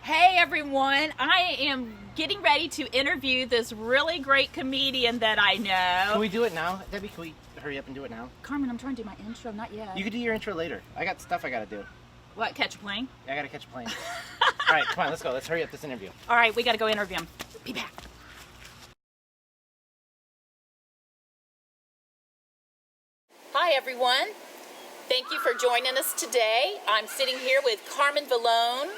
Hey everyone, I am getting ready to interview this really great comedian that I know. Can we do it now? Debbie, can we hurry up and do it now? Carmen, I'm trying to do my intro, not yet. You can do your intro later. I got stuff I gotta do. What, catch a plane? I gotta catch a plane. All right, come on, let's go. Let's hurry up this interview. All right, we gotta go interview him. Be back. Hi everyone. Thank you for joining us today. I'm sitting here with Carmen Vallone.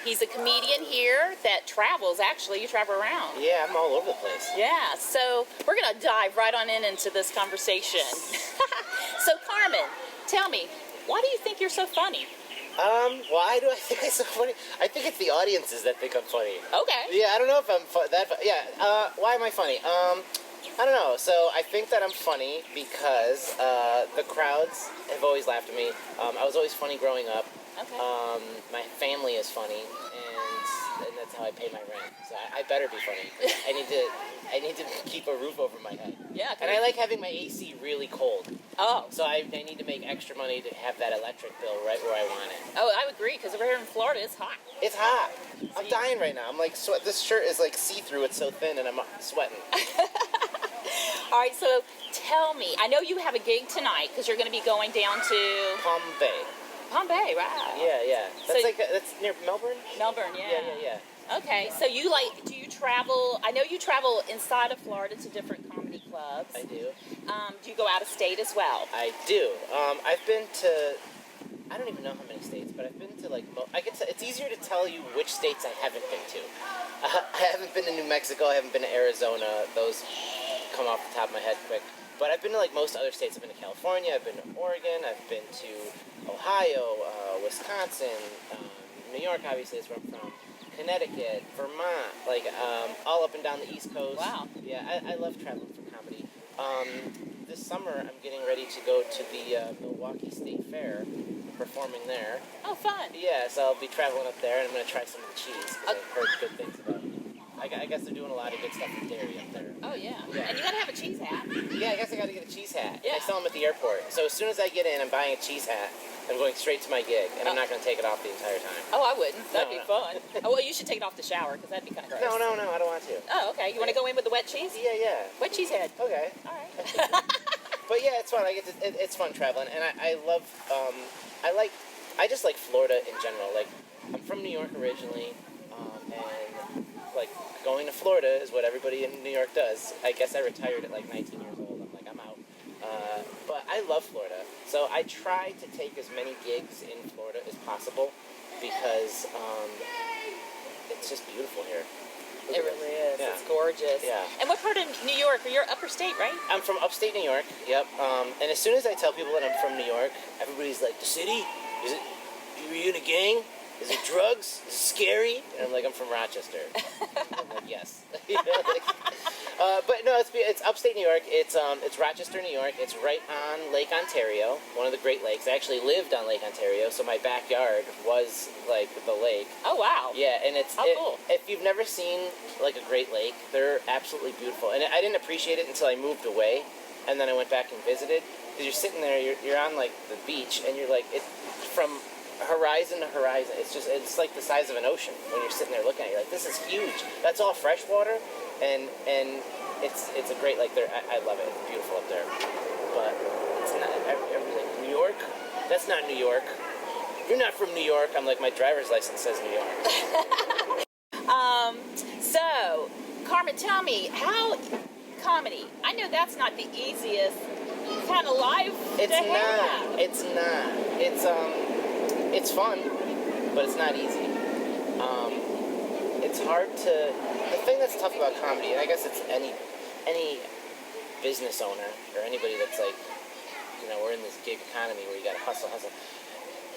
He's a comedian here that travels. Actually, you travel around. Yeah, I'm all over the place. Yeah, so we're going to dive right on into this conversation. So, Carmen, tell me, why do you think you're so funny? Why do I think I'm so funny? I think it's the audiences that think I'm funny. Okay. Yeah, I don't know if I'm why am I funny? I don't know. So I think that I'm funny because the crowds have always laughed at me. I was always funny growing up. Okay. My family is funny, and that's how I pay my rent. So I better be funny. I need to keep a roof over my head. Yeah. And I like having my AC really cold. Oh. So I need to make extra money to have that electric bill right where I want it. Oh, I would agree, because over here in Florida, it's hot. It's hot. I'm dying right now. I'm like, this shirt is like see-through. It's so thin, and I'm sweating. All right, so tell me, I know you have a gig tonight because you're going to be going down to Palm Bay. Palm Bay, wow. Yeah. That's So- that's near Melbourne. Melbourne, Yeah. Okay, so do you travel, I know you travel inside of Florida to different comedy clubs. I do. Do you go out of state as well? I do. I've been to, I don't even know how many states, but I've been to like, it's easier to tell you which states I haven't been to. I haven't been to New Mexico, I haven't been to Arizona, those come off the top of my head quick. But I've been to like most other states. I've been to California, I've been to Oregon, I've been to Ohio, Wisconsin, New York obviously is where I'm from, Connecticut, Vermont, like all up and down the East Coast. Wow. Yeah, I love traveling for comedy. This summer I'm getting ready to go to the Milwaukee State Fair, performing there. Oh, fun. Yeah, so I'll be traveling up there, and I'm going to try some of the cheese, because I've heard good things about it. I guess they're doing a lot of good stuff with dairy up there. Oh, yeah. Yeah. And you got to have a cheese hat. Yeah, I guess I got to get a cheese hat. Yeah. They sell them at the airport. So as soon as I get in, I'm buying a cheese hat. I'm going straight to my gig, and I'm not going to take it off the entire time. Oh, I wouldn't. That'd be No. fun. Oh, well, you should take it off the shower, because that'd be kind of gross. No, I don't want to. Oh, okay. You want to go in with the wet cheese? Yeah. Wet cheese head. Okay. All right. But yeah, it's fun. It's fun traveling, and I love. I just like Florida in general. Like, I'm from New York originally, and like going to Florida is what everybody in New York does. I guess I retired at like 19 years old. I'm like, I'm out. But I love Florida, so I try to take as many gigs in Florida as possible because it's just beautiful here. It really is. Yeah. It's gorgeous. Yeah. And what part of New York? You're upper state, right? I'm from upstate New York. Yep. And as soon as I tell people that I'm from New York, everybody's like, "The city? Is it? Are you in a gang? Is it drugs? Is it scary?" And I'm like, "I'm from Rochester." I'm like, "Yes." You know, like, but no, it's upstate New York. It's Rochester, New York. It's right on Lake Ontario, one of the Great Lakes. I actually lived on Lake Ontario, so my backyard was like the lake. Oh, wow. Yeah, and cool. If you've never seen like a Great Lake, they're absolutely beautiful. And I didn't appreciate it until I moved away, and then I went back and visited. Because you're sitting there, you're on like the beach, and you're like, it's from horizon to horizon. It's like the size of an ocean when you're sitting there looking at it. You're like, this is huge. That's all fresh water, and it's a great lake there. I love it. It's beautiful up there. But it's not everything. New York? That's not New York. You're not from New York. I'm like, my driver's license says New York. So, Carmen, tell me, how comedy, I know that's not the easiest kind of life It's to not. have. It's not. It's fun, but it's not easy. It's hard to. The thing that's tough about comedy, and I guess it's any business owner or anybody that's like, we're in this gig economy where you got to hustle.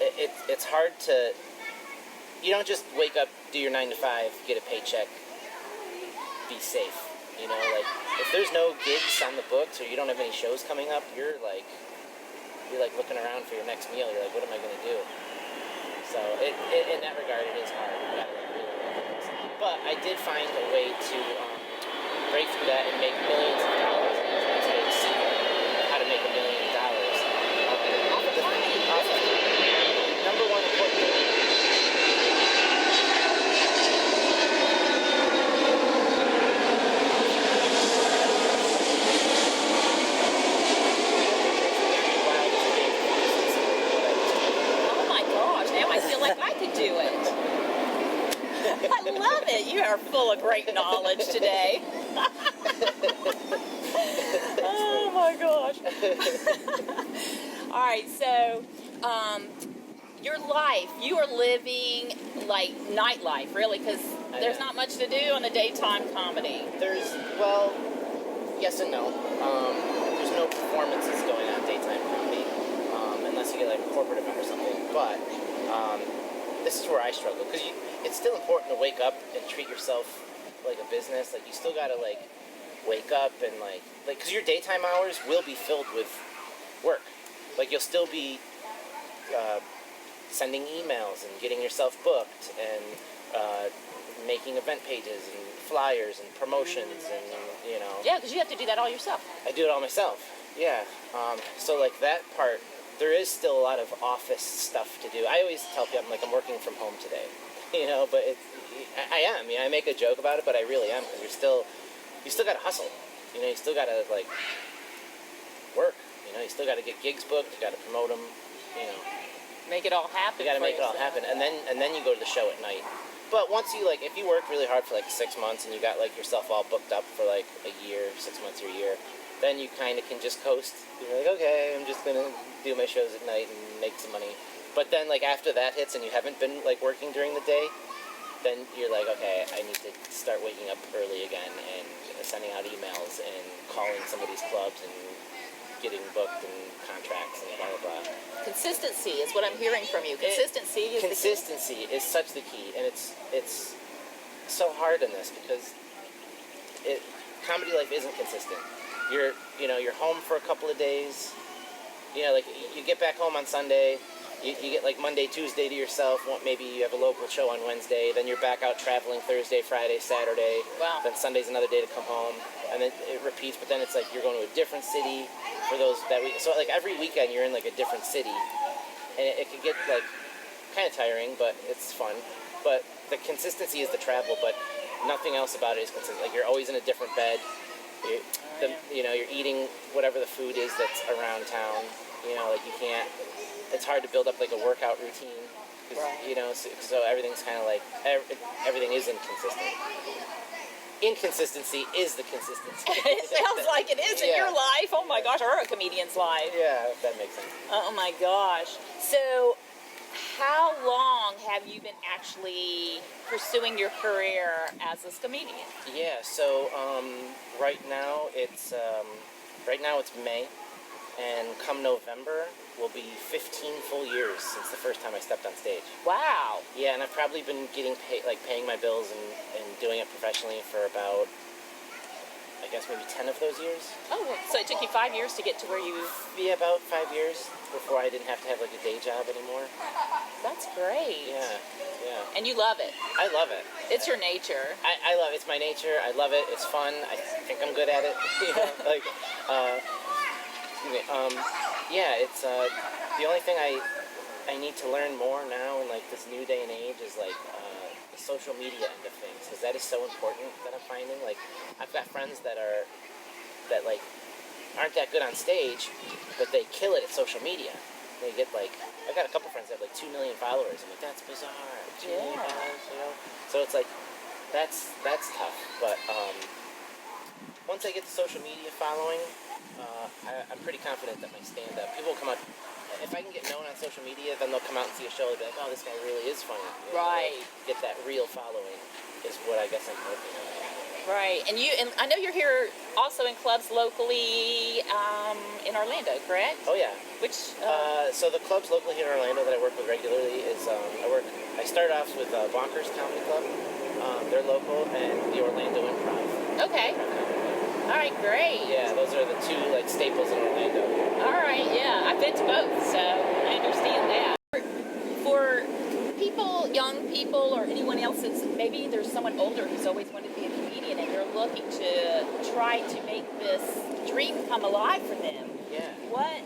It's hard to. You don't just wake up, do your 9 to 5, get a paycheck, be safe. Like if there's no gigs on the books or you don't have any shows coming up, you're like looking around for your next meal. You're like, what am I going to do? So in that regard, it is hard. You gotta really work at this. But I did find a way to break through that and make millions of dollars. That's how you see how to make $1 million. Number one important thing. I love it. You are full of great knowledge today. Oh my gosh. All right, so your life, you are living like nightlife, really, because there's not much to do on the daytime comedy. Well, yes and no. There's no performances going on daytime comedy, unless you get like a corporate event or something. But this is where I struggle, because it's still important to wake up and treat yourself like a business. Like, you still gotta like wake up and like because your daytime hours will be filled with work. Like, you'll still be sending emails and getting yourself booked and making event pages and flyers and promotions and Yeah, because you have to do that all yourself. I do it all myself. Yeah. So like that part, there is still a lot of office stuff to do. I always tell people I'm working from home today, but I am. I make a joke about it, but I really am, because you still got to hustle. You still got to like work. You still got to get gigs booked. You got to promote them. Make it all happen. You got to make it all happen, and then you go to the show at night. But once you if you work really hard for 6 months and you got yourself all booked up for a year, 6 months or a year, then you kind of can just coast. You're like, okay, I'm just gonna do my shows at night and make some money. But then after that hits and you haven't been working during the day, then you're like, okay, I need to start waking up early again and sending out emails and calling some of these clubs and getting booked and contracts and blah blah blah. Consistency is what I'm hearing from you. Consistency is such the key, and it's so hard in this because comedy life isn't consistent. You're home for a couple of days. You get back home on Sunday. You get Monday, Tuesday to yourself. Maybe you have a local show on Wednesday. Then you're back out traveling Thursday, Friday, Saturday. Wow. Then Sunday's another day to come home, and then it repeats. But then it's you're going to a different city for that week. So every weekend you're in a different city, and it could get kind of tiring, but it's fun. But the consistency is the travel, but nothing else about it is consistent. You're always in a different bed. You're eating whatever the food is that's around town. You can't. It's hard to build up a workout routine, right. So everything's kind of everything is inconsistent. Inconsistency is the consistency. It sounds like it is in your life. Oh my gosh, or a comedian's life. Yeah, if that makes sense. Oh my gosh. So how long have you been actually pursuing your career as a comedian? Yeah, so right now it's May, and come November will be 15 full years since the first time I stepped on stage. Wow. Yeah, and I've probably been getting paid, paying my bills and doing it professionally for about, I guess maybe 10 of those years. Oh, so it took you 5 years to get to where you... Yeah, about 5 years before I didn't have to have a day job anymore. That's great. Yeah. And you love it. I love it. It's your nature. I love it. It's my nature. I love it. It's fun. I think I'm good at it. Yeah, it's the only thing I need to learn more now in this new day and age is the social media end of things, because that is so important that I'm finding. I've got friends that aren't that good on stage, but they kill it at social media. They get I've got a couple friends that have 2 million followers. I'm like, that's bizarre. 2 million followers, So it's that's tough. But once I get the social media following, I'm pretty confident that my stand-up, people will come up, if I can get known on social media, then they'll come out and see a show and be like, oh, this guy really is funny. Right. Get that real following is what I guess I'm hoping on. Right, and I know you're here also in clubs locally in Orlando, correct? Oh yeah. Which? So the clubs locally here in Orlando that I work with regularly is I start off with Bonkers Comedy Club. They're local, and the Orlando Improv. Okay. All right, great. Yeah, those are the two staples in Orlando. All right, yeah, I've been to both, so I understand that. For people, young people, or anyone else that's maybe there's someone older who's always wanted to be a comedian, and you're looking to try to make this dream come alive for them. Yeah. What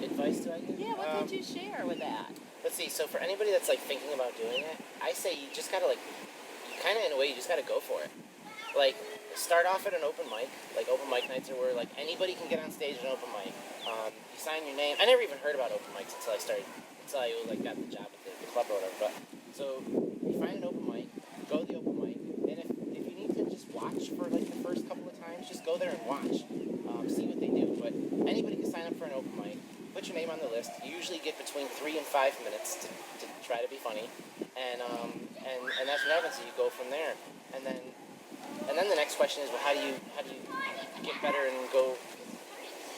advice do I give? Yeah, what could you share with that? Let's see. So for anybody that's thinking about doing it, I say you just gotta kind of in a way you just gotta go for it. Start off at an open mic. Open mic nights are where anybody can get on stage at an open mic. You sign your name. I never even heard about open mics until I got the job at the club or whatever. But so you find an open mic, go to the go there and watch, see what they do. But anybody can sign up for an open mic. Put your name on the list. You usually get between 3 and 5 minutes to try to be funny, and that's what happens. So you go from there, and then the next question is, well, how do you get better and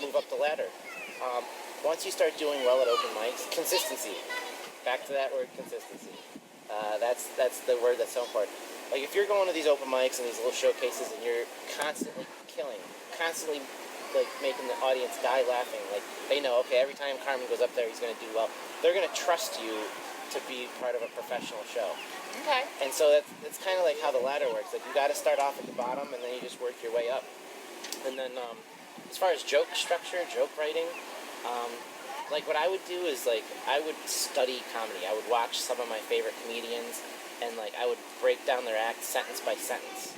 move up the ladder? Once you start doing well at open mics, consistency. Back to that word, consistency. That's the word that's so important. Like if you're going to these open mics and these little showcases and you're constantly killing, constantly like making the audience die laughing, like they know, okay, every time Carmen goes up there, he's going to do well. They're going to trust you to be part of a professional show. Okay. And so that's kind of like how the ladder works. Like you got to start off at the bottom and then you just work your way up. And then as far as joke structure, joke writing, like what I would do is like I would study comedy. I would watch some of my favorite comedians and like I would break down their act sentence by sentence.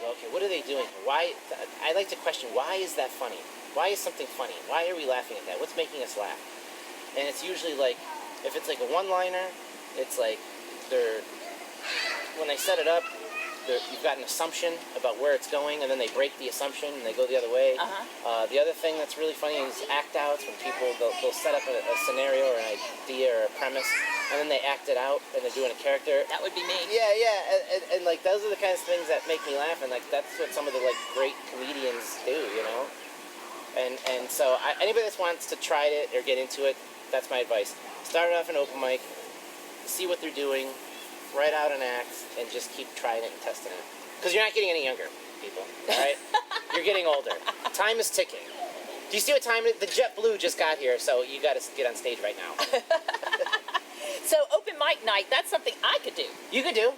Okay, what are they doing? Why? I like to question, why is that funny? Why is something funny? Why are we laughing at that? What's making us laugh? And it's usually like, if it's like a one-liner, it's like when they set it up, you've got an assumption about where it's going, and then they break the assumption and they go the other way. The other thing that's really funny is act outs, when people, they'll set up a scenario or an idea or a premise, and then they act it out and they're doing a character. That would be me. Yeah, and like those are the kinds of things that make me laugh, and like that's what some of the like great comedians do, you know. And so anybody that wants to try it or get into it, that's my advice. Start off an open mic, see what they're doing, write out an act, and just keep trying it and testing it. Because you're not getting any younger, people. All right, you're getting older. Time is ticking. Do you see what time it is? The JetBlue just got here, so you got to get on stage right now. So open mic night, that's something I could do. You could do.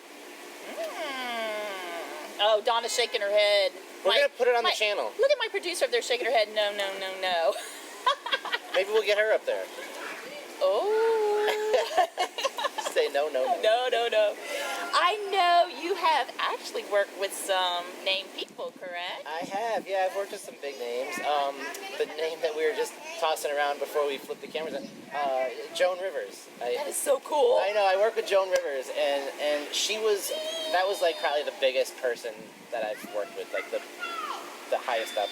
Oh, Donna's shaking her head. We're going to put it on the channel. Look at my producer up there shaking her head. No. Maybe we'll get her up there. Oh. Say no. No. I know you have actually worked with some named people, correct? I have, yeah. I've worked with some big names. The name that we were just tossing around before we flipped the cameras on, Joan Rivers. That is so cool. I know. I worked with Joan Rivers, and that was like probably the biggest person that I've worked with, like the highest up.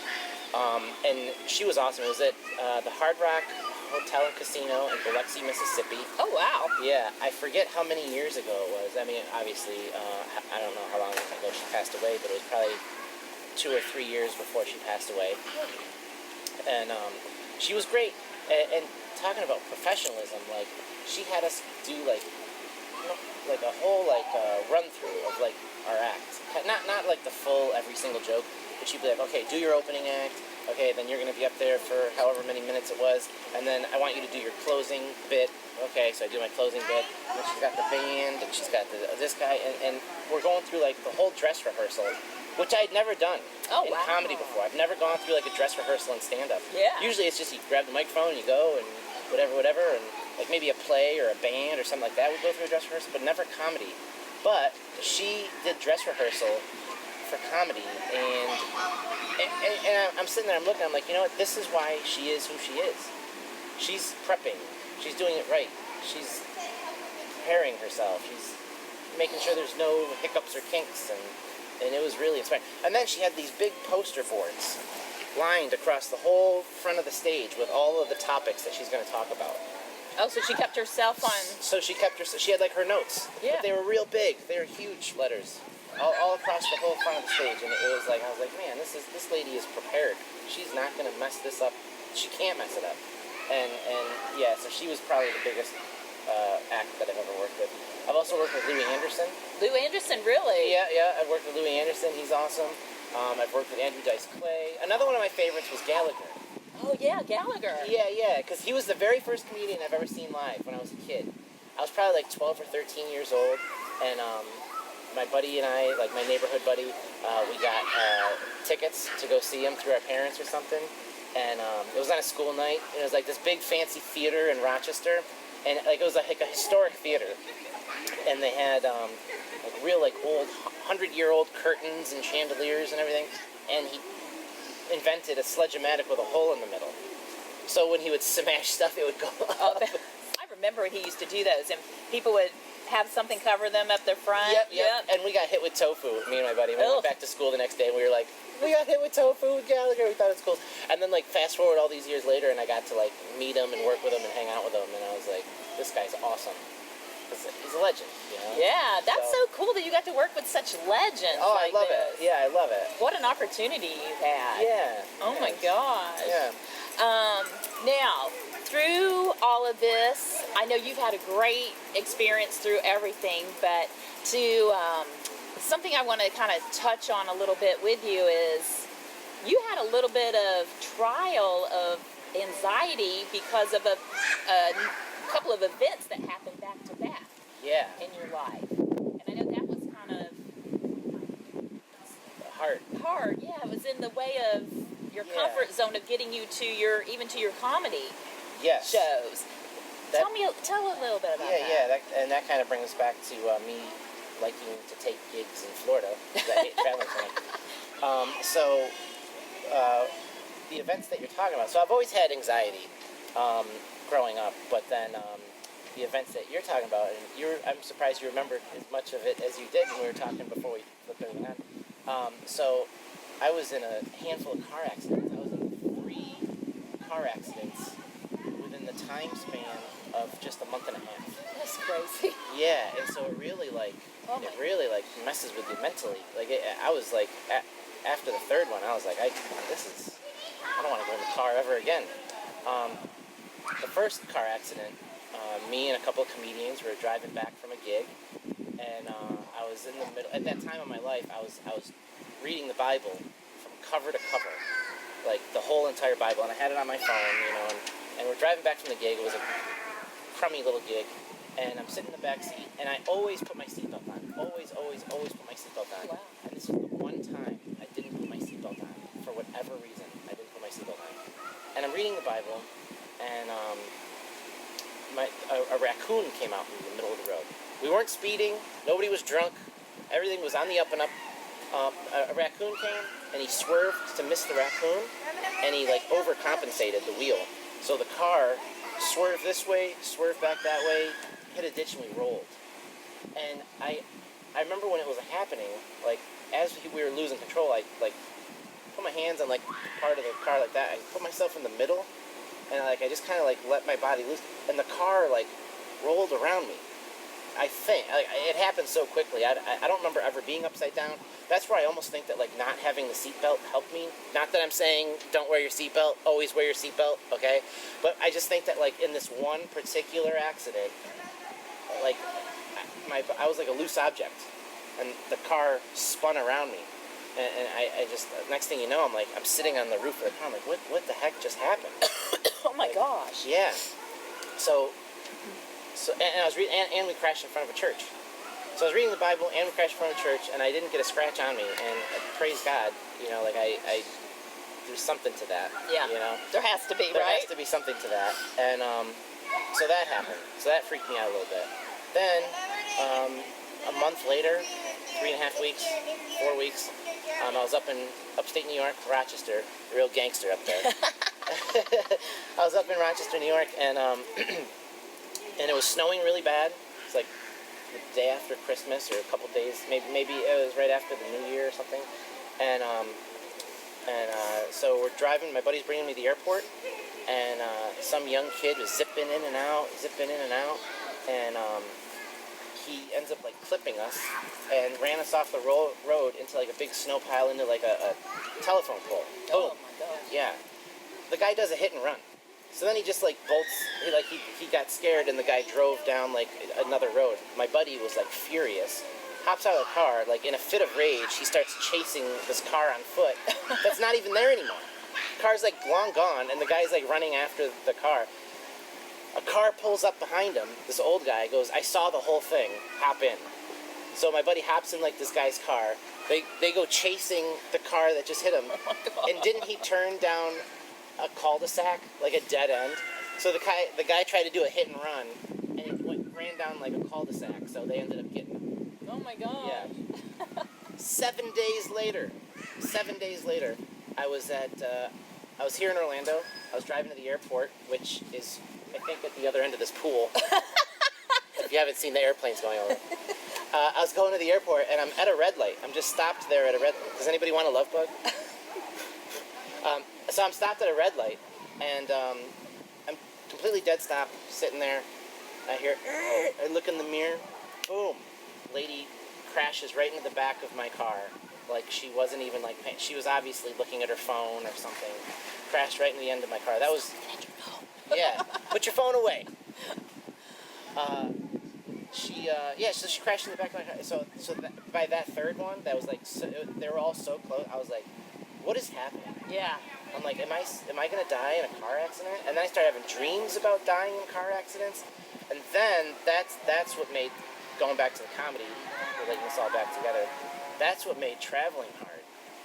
And she was awesome. It was at the Hard Rock Hotel and Casino in Biloxi, Mississippi. Oh, wow. Yeah, I forget how many years ago it was. I mean, obviously, I don't know how long ago she passed away, but it was probably 2 or 3 years before she passed away. And she was great. And talking about professionalism, like, she had us do, like a whole, run-through of, like, our act. Not like the full every single joke, but she'd be like, okay, do your opening act. Okay, then you're going to be up there for however many minutes it was, and then I want you to do your closing bit. Okay, so I do my closing bit, and then she's got the band, and she's got this guy, and we're going through, like, the whole dress rehearsal, which I'd never done in comedy before. I've never gone through, like, a dress rehearsal in stand-up. Yeah. Usually it's just you grab the microphone, you go, and whatever, and, like, maybe a play or a band or something like that would go through a dress rehearsal, but never comedy. But she did dress rehearsal for comedy, and I'm sitting there, I'm looking, I'm like, you know what, this is why she is who she is. She's prepping, she's doing it right, she's preparing herself, she's making sure there's no hiccups or kinks, and it was really inspiring. And then she had these big poster boards lined across the whole front of the stage with all of the topics that she's going to talk about. Oh, so she kept herself on. So she had like her notes. Yeah. But they were real big, they were huge letters. All across the whole front of the stage, and it was like, I was like, man, this lady is prepared. She's not going to mess this up. She can't mess it up. And yeah, so she was probably the biggest act that I've ever worked with. I've also worked with Louis Anderson. Lou Anderson, really? Yeah, I've worked with Louis Anderson. He's awesome. I've worked with Andrew Dice Clay. Another one of my favorites was Gallagher. Oh, yeah, Gallagher. Yeah, because he was the very first comedian I've ever seen live when I was a kid. I was probably like 12 or 13 years old, and my buddy and I, like my neighborhood buddy, we got tickets to go see him through our parents or something. And it was on a school night. And it was like this big fancy theater in Rochester. And like it was like a historic theater. And they had like real like old 100-year-old curtains and chandeliers and everything. And he invented a sledge-o-matic with a hole in the middle. So when he would smash stuff, it would go up. I remember when he used to do those, and people would have something cover them up their front. Yep. And we got hit with tofu, me and my buddy. We Ugh. went back to school the next day, and we were like, we got hit with tofu with Gallagher. We thought it was cool. And then, like, fast forward all these years later, and I got to, like, meet him and work with him and hang out with him, and I was like, this guy's awesome. He's a legend, you know? Yeah, that's so cool that you got to work with such legends. Oh, like I love this. it. Yeah, I love it. What an opportunity you had. Yeah. Oh my gosh. Yeah. Now, through all of this, I know you've had a great experience through everything, but something I want to kind of touch on a little bit with you is you had a little bit of trial of anxiety because of a couple of events that happened back to back in your life. And I know that was kind of hard. Yeah, it was in the way of your comfort zone of getting you to your comedy shows. Tell a little bit about that. Yeah, and that kind of brings us back to me liking to take gigs in Florida because I hate traveling so much. The events that you're talking about. So I've always had anxiety growing up, but then the events that you're talking about, and I'm surprised you remembered as much of it as you did when we were talking before we flipped everything on. So I was in a handful of car accidents. I was in 3 car accidents within the time span of just a month and a half. That's crazy. Yeah, and so it really messes with you mentally. Like I was like after the 3rd one, I was like, I don't want to go in the car ever again. The first car accident, me and a couple of comedians were driving back from a gig, and I was in the middle. At that time of my life, I was reading the Bible from cover to cover, like the whole entire Bible, and I had it on my phone, you know. And we're driving back from the gig. It was a crummy little gig, and I'm sitting in the back seat, and I always put my seatbelt on. Always put my seatbelt on. Wow. And this was the one time I didn't put my seatbelt on for whatever reason. I didn't put my seatbelt on, and I'm reading the Bible, and a raccoon came out in the middle of the road. We weren't speeding. Nobody was drunk. Everything was on the up and up. A raccoon came, and he swerved to miss the raccoon, and he like overcompensated the wheel. So the car swerved this way, swerved back that way, hit a ditch, and we rolled. And I remember when it was happening, like as we were losing control, I like put my hands on like part of the car like that. I put myself in the middle, and like I just kind of like let my body loose, and the car like rolled around me. I think it happened so quickly. I don't remember ever being upside down. That's where I almost think that like not having the seatbelt helped me. Not that I'm saying don't wear your seatbelt, always wear your seatbelt, okay? But I just think that like in this one particular accident, like I was like a loose object, and the car spun around me, and I just next thing you know I'm sitting on the roof of the car. I'm like, what the heck just happened? Oh my gosh. Yeah. So and I was reading, and we crashed in front of a church. So I was reading the Bible, and we crashed in front of a church, and I didn't get a scratch on me. And praise God, you know, like I there's something to that. Yeah. You know, there has to be, there right? has to be something to that. And so that happened. So that freaked me out a little bit. Then a month later, 3.5 weeks, 4 weeks, I was up in upstate New York, Rochester, a real gangster up there. I was up in Rochester, New York, and and it was snowing really bad. It's like the day after Christmas or a couple days, maybe it was right after the New Year or something. And so we're driving. My buddy's bringing me to the airport, and some young kid was zipping in and out, and he ends up like clipping us and ran us off the road into like a big snow pile into like a telephone pole. Oh my gosh. Yeah. The guy does a hit and run. So then he just like bolts, he got scared, and the guy drove down like another road. My buddy was like furious, hops out of the car, like in a fit of rage, he starts chasing this car on foot that's not even there anymore. The car's like long gone, and the guy's like running after the car. A car pulls up behind him, this old guy goes, I saw the whole thing, hop in. So my buddy hops in like this guy's car, they go chasing the car that just hit him, and didn't he turn down a cul-de-sac, like a dead end? So the guy tried to do a hit and run, and it ran down like a cul-de-sac, so they ended up getting him. Oh my god. Yeah. 7 days later, I was here in Orlando. I was driving to the airport, which is, I think, at the other end of this pool. if you haven't seen the airplanes going over. I was going to the airport, and I'm at a red light. I'm just stopped there at a red light. Does anybody want a love bug? So I'm stopped at a red light, and I'm completely dead stop, sitting there. I hear, I look in the mirror, boom. Lady crashes right into the back of my car. Like she wasn't even like, she was obviously looking at her phone or something. Crashed right in the end of my car. That was, yeah, put your phone away. So she crashed in the back of my car. So by that third one, that was like, they were all so close. I was like, what is happening? Yeah. I'm like, am I gonna die in a car accident? And then I started having dreams about dying in car accidents. And then that's what made, going back to the comedy, relating this all back together, that's what made traveling hard.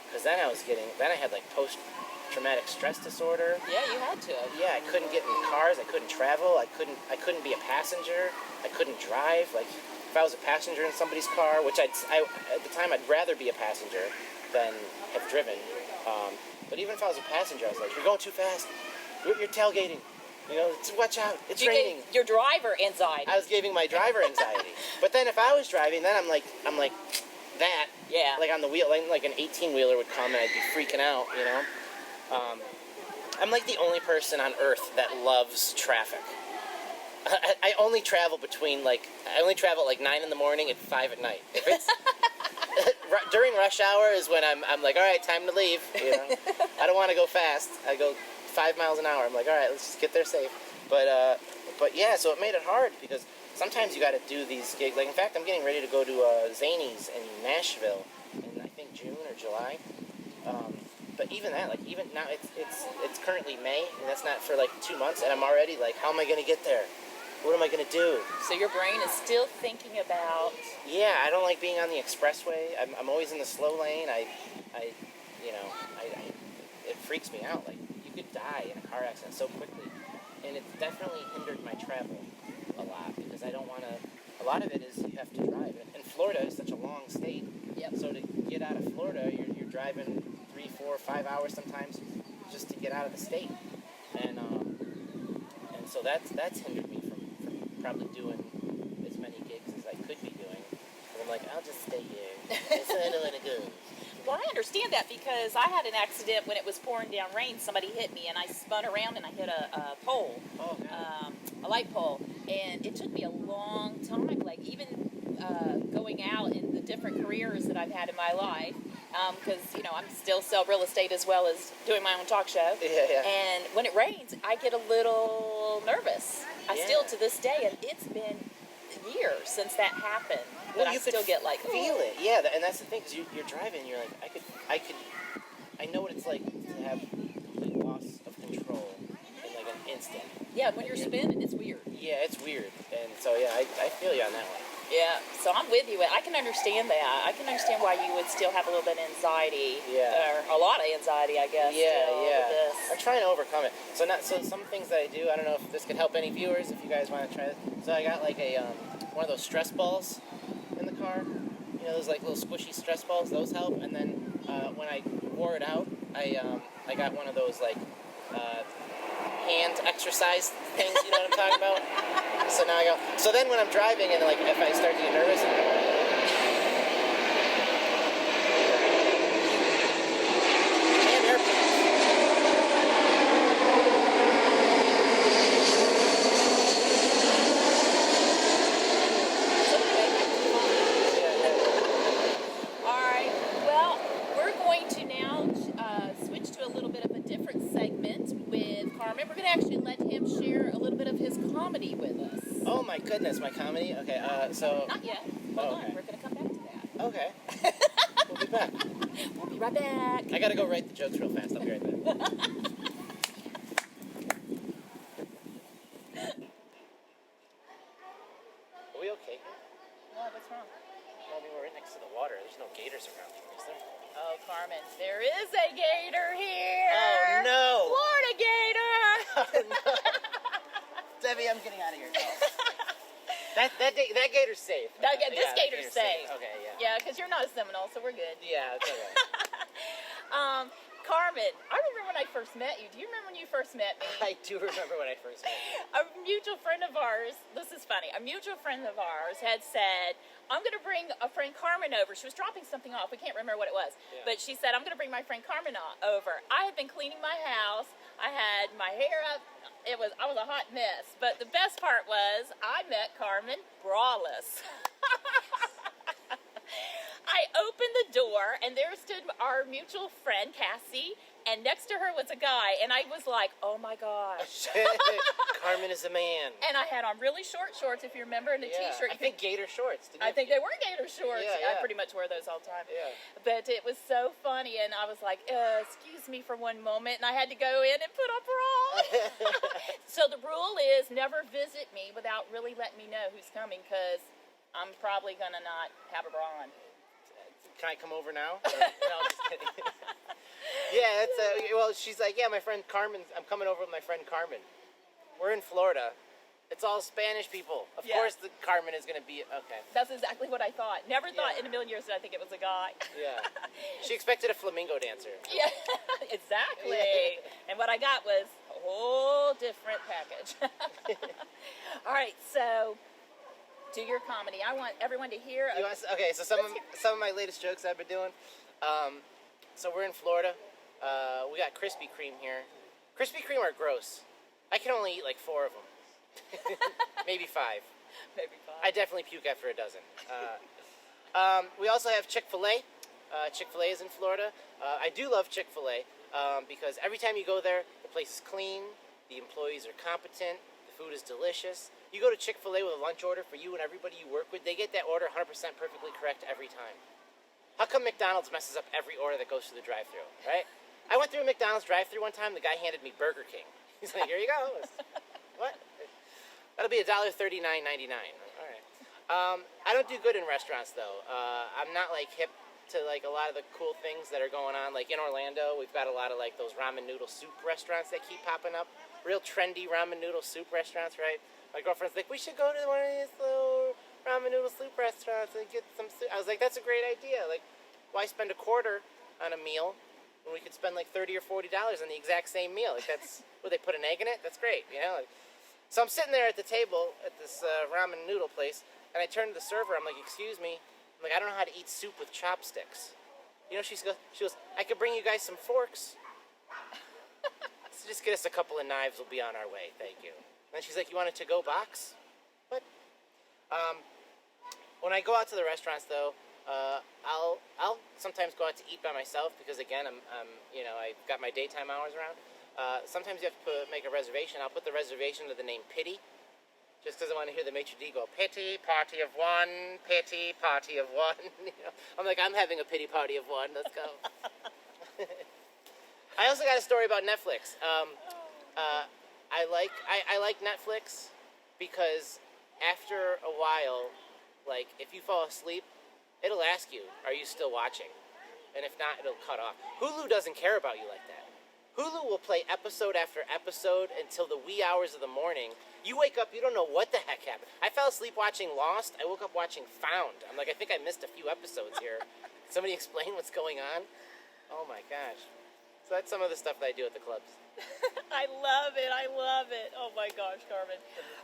Because then I had like post-traumatic stress disorder. Yeah, you had to. Yeah, I couldn't get in cars, I couldn't travel, I couldn't be a passenger, I couldn't drive. Like, if I was a passenger in somebody's car, which at the time I'd rather be a passenger than have driven. But even if I was a passenger, I was like, you're going too fast, you're tailgating. You know, watch out, it's raining. Your driver anxiety. I was giving my driver anxiety. But then if I was driving, then I'm like that. Yeah. Like on the wheel, like an 18-wheeler would come and I'd be freaking out, you know? I'm like the only person on earth that loves traffic. I only travel at like 9 in the morning and 5 at night. If it's during rush hour is when I'm like, all right, time to leave, you know? I don't want to go fast. I go 5 miles an hour. I'm like, all right, let's just get there safe. But yeah, so it made it hard because sometimes you got to do these gigs. Like, in fact, I'm getting ready to go to Zany's in Nashville in, I think, June or July. But even that, like, even now, it's currently May, and that's not for like 2 months, and I'm already like, how am I going to get there? What am I going to do? So your brain is still thinking about... Yeah, I don't like being on the expressway. I'm always in the slow lane. It freaks me out. Like, you could die in a car accident so quickly. And it's definitely hindered my travel a lot because I don't want to... A lot of it is you have to drive. And Florida is such a long state. Yep. So to get out of Florida, you're driving 3, 4, 5 hours sometimes just to get out of the state. And so that's hindered me from probably doing as many gigs as I could be doing. But I'm like, I'll just stay here. I don't want to go. Well, I understand that because I had an accident when it was pouring down rain. Somebody hit me and I spun around and I hit a pole, a light pole. And it took me a long time, like even going out in the different careers that I've had in my life. Because, I'm still sell real estate as well as doing my own talk show. Yeah. And when it rains, I get a little nervous. I still, to this day, and it's been years since that happened, but I still get like, feel it. Yeah, and that's the thing, because you're driving, and you're like, I know what it's like to have complete loss of control in like an instant. Yeah, when you're spinning, it's weird. Yeah, it's weird. And so, yeah, I feel you on that one. Yeah, so I'm with you. I can understand that. I can understand why you would still have a little bit of anxiety. Yeah. Or a lot of anxiety, I guess. Yeah. With this. I'm trying to overcome it. So some things that I do, I don't know if this could help any viewers, if you guys want to try this. So I got like one of those stress balls in the car. You know, those like little squishy stress balls, those help. And then when I wore it out, I got one of those like hand exercise things, you know what I'm talking about? So now I go, so then when I'm driving and like if I start to get nervous, damn airplanes. Alright, well, we're going to now switch to a little bit of a different segment with Carmen. We're going to actually let him share a little bit of his comedy with us. Oh my goodness, my comedy? Okay, so... Not yet. Hold on, we're going to come back to that. Okay. We'll be back. We'll be right back. I gotta go write the jokes real fast. I'll be right back. Are we okay here? What? What's wrong? Well, I mean, we're right next to the water. There's no gators around here, is there? Oh, Carmen, there is a gator here. Oh, no. Florida gator. Oh, no. Debbie, I'm getting out of here. That gator's safe. This gator's safe. Okay, yeah. Yeah, because you're not a Seminole, so we're good. Yeah, it's okay. Carmen, I remember when I first met you. Do you remember when you first met me? I do remember when I first met you. A mutual friend of ours, this is funny, a mutual friend of ours had said, I'm going to bring a friend Carmen over. She was dropping something off. We can't remember what it was. Yeah. But she said, I'm going to bring my friend Carmen over. I had been cleaning my house. I had my hair up. I was a hot mess. But the best part was I met Carmen braless. I opened the door, and there stood our mutual friend, Cassie, and next to her was a guy, and I was like, oh my gosh. Carmen is a man. And I had on really short shorts, if you remember, and a t-shirt. I think gator shorts. I think they were gator shorts. Yeah. I pretty much wear those all the time. Yeah. But it was so funny, and I was like, excuse me for one moment, and I had to go in and put a bra. So the rule is never visit me without really letting me know who's coming, because I'm probably going to not have a bra on. Can I come over now? No, I'm just kidding. Yeah, well, she's like, yeah, my friend Carmen, I'm coming over with my friend Carmen. We're in Florida. It's all Spanish people. Of course the Carmen is going to be, okay. That's exactly what I thought. Never thought in a million years that I think it was a guy. Yeah. She expected a flamenco dancer. Yeah, exactly. Yeah. And what I got was a whole different package. All right, so do your comedy. I want everyone to hear. Okay, so some of my latest jokes I've been doing. So we're in Florida. We got Krispy Kreme here. Krispy Kreme are gross. I can only eat like 4 of them. Maybe 5. Maybe 5. I definitely puke after a dozen. We also have Chick-fil-A. Chick-fil-A is in Florida. I do love Chick-fil-A because every time you go there, the place is clean, the employees are competent, the food is delicious. You go to Chick-fil-A with a lunch order for you and everybody you work with, they get that order 100% perfectly correct every time. How come McDonald's messes up every order that goes through the drive-thru, right? I went through a McDonald's drive-thru one time, the guy handed me Burger King. He's like, here you go. What? That'll be $1.39.99. All right. I don't do good in restaurants, though. I'm not, like, hip to, like, a lot of the cool things that are going on. Like, in Orlando, we've got a lot of, like, those ramen noodle soup restaurants that keep popping up. Real trendy ramen noodle soup restaurants, right? My girlfriend's like, we should go to one of these little ramen noodle soup restaurants and get some soup. I was like, that's a great idea. Like, why spend $0.25 on a meal when we could spend like $30 or $40 on the exact same meal? Like, that's, would they put an egg in it? That's great, you know? Like, so I'm sitting there at the table at this ramen noodle place, and I turn to the server. I'm like, excuse me. I'm like, I don't know how to eat soup with chopsticks. You know, she goes, I could bring you guys some forks. So just get us a couple of knives. We'll be on our way. Thank you. And she's like, you want a to-go box? What? When I go out to the restaurants, though, I'll sometimes go out to eat by myself because, again, I've got my daytime hours around. Sometimes you have to make a reservation. I'll put the reservation to the name Pity, just because I want to hear the maitre d' go, pity, party of one, pity, party of one. You know? I'm like, I'm having a pity party of one. Let's go. I also got a story about Netflix. I like Netflix because after a while, like, if you fall asleep, it'll ask you, are you still watching? And if not, it'll cut off. Hulu doesn't care about you like that. Hulu will play episode after episode until the wee hours of the morning. You wake up, you don't know what the heck happened. I fell asleep watching Lost. I woke up watching Found. I'm like, I think I missed a few episodes here. Can somebody explain what's going on? Oh my gosh. So that's some of the stuff that I do at the clubs. I love it. Oh my gosh, Carmen.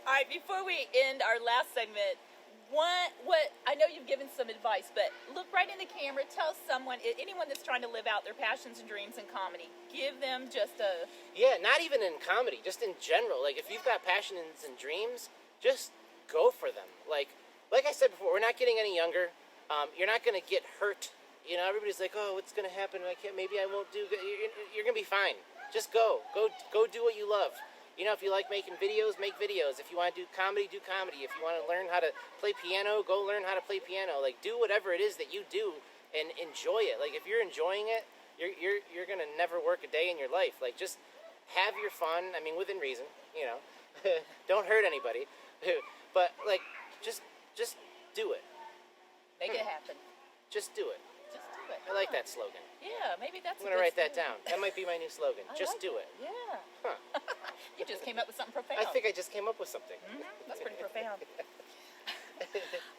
All right, before we end our last segment, what I know you've given some advice, but look right in the camera, tell someone, anyone that's trying to live out their passions and dreams in comedy, give them just a... Yeah, not even in comedy, just in general. Like, if you've got passions and dreams, just go for them. Like I said before, we're not getting any younger. You're not going to get hurt. You know, everybody's like, oh, what's going to happen? Maybe I won't do good. You're going to be fine. Just go. Go do what you love. You know, if you like making videos, make videos. If you want to do comedy, do comedy. If you want to learn how to play piano, go learn how to play piano. Like, do whatever it is that you do and enjoy it. Like, if you're enjoying it, you're going to never work a day in your life. Like, just have your fun. I mean, within reason, you know. Don't hurt anybody. But, like, just do it. Make it happen. Just do it. Just do it. I like that slogan. Yeah, maybe that's I'm going to write that down. That might be my new slogan. Just do it. Yeah. Huh. You just came up with something profound. I think I just came up with something. Mm-hmm. That's pretty profound.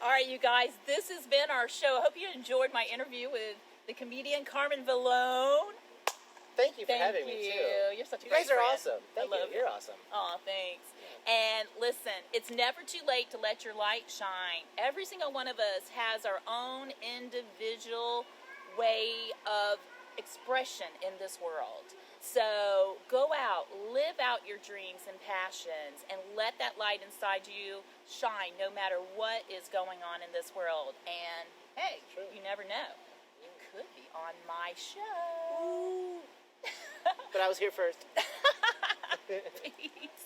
All right, you guys, this has been our show. I hope you enjoyed my interview with the comedian Carmen Vallone. Thank you for Thank having you. me too. You're such a You great guys are friend. awesome. Thank I love you. You're awesome. Oh, thanks. And listen, it's never too late to let your light shine. Every single one of us has our own individual way of expression in this world. So go out, live out your dreams and passions, and let that light inside you shine no matter what is going on in this world. And hey, True. you never know. You could be on my show. But I was here first. Peace.